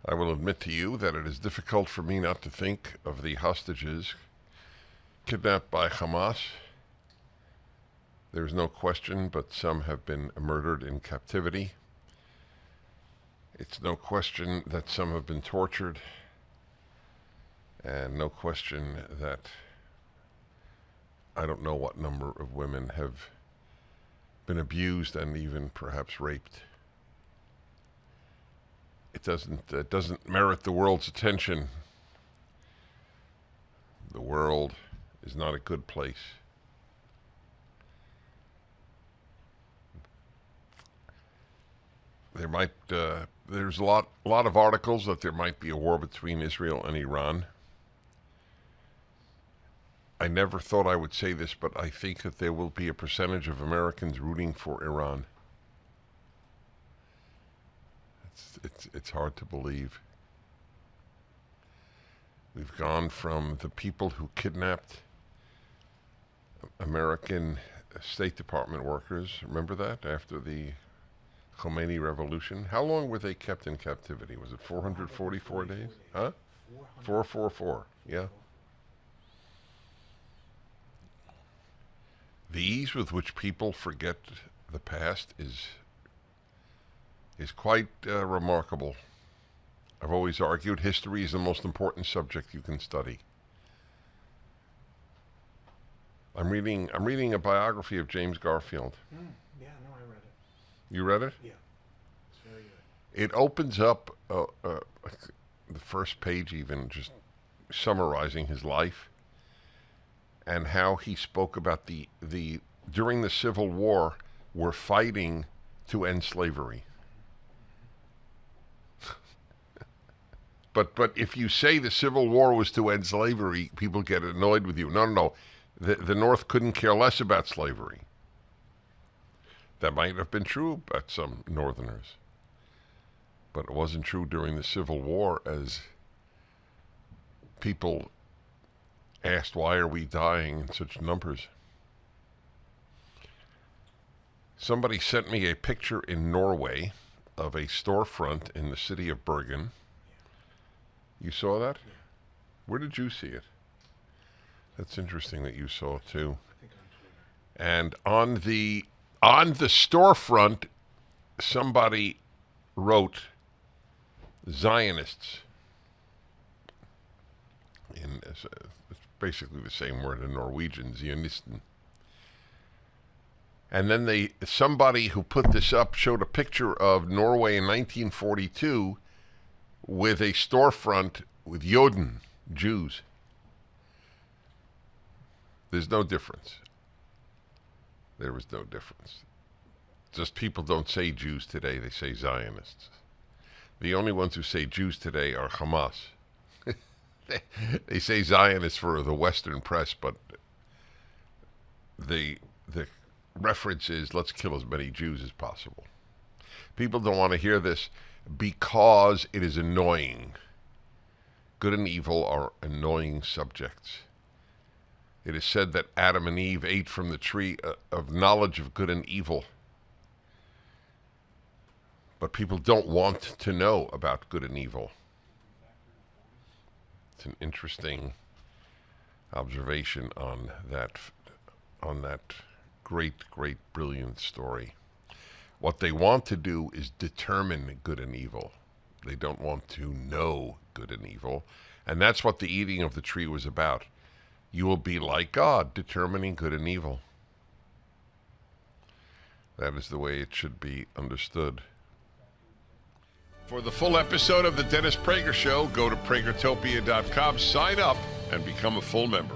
I will admit to you that it is difficult for me not to think of the hostages kidnapped by Hamas. There's no question, but some have been murdered in captivity. It's no question that some have been tortured, and no question that I don't know what number of women have been abused and even perhaps raped. It doesn't merit the world's attention. The world is not a good place. There's a lot of articles that there might be a war between Israel and Iran. I never thought I would say this, but I think that there will be a percentage of Americans rooting for Iran. It's hard to believe. We've gone from the people who kidnapped American State Department workers, remember that, after the Khomeini revolution? How long were they kept in captivity? Was it 444 days? Huh? 444, yeah. The ease with which people forget the past is quite remarkable. I've always argued history is the most important subject you can study. I'm reading a biography of James Garfield. Yeah, no, I read it. You read it? Yeah, it's very good. It opens up the first page, even just summarizing his life and how he spoke about the during the Civil War we're fighting to end slavery. But if you say the Civil War was to end slavery, people get annoyed with you. No. The North couldn't care less about slavery. That might have been true about some Northerners. But it wasn't true during the Civil War, as people asked, why are we dying in such numbers? Somebody sent me a picture in Norway of a storefront in the city of Bergen. You saw that? Yeah. Where did you see it? That's interesting that you saw it too. I think on Twitter. And on the storefront, somebody wrote Zionists. It's basically the same word in Norwegian, Zionisten. And then somebody who put this up showed a picture of Norway in 1942 with a storefront with Juden, Jews. There's no difference. There was no difference. Just people don't say Jews today, they say Zionists. The only ones who say Jews today are Hamas. They say Zionists for the Western press, but the reference is let's kill as many Jews as possible. People don't want to hear this because it is annoying. Good and evil are annoying subjects. It is said that Adam and Eve ate from the tree of knowledge of good and evil. But people don't want to know about good and evil. It's an interesting observation on that great, brilliant story. What they want to do is determine good and evil. They don't want to know good and evil. And that's what the eating of the tree was about. You will be like God, determining good and evil. That is the way it should be understood. For the full episode of the Dennis Prager Show, go to pragertopia.com, sign up, and become a full member.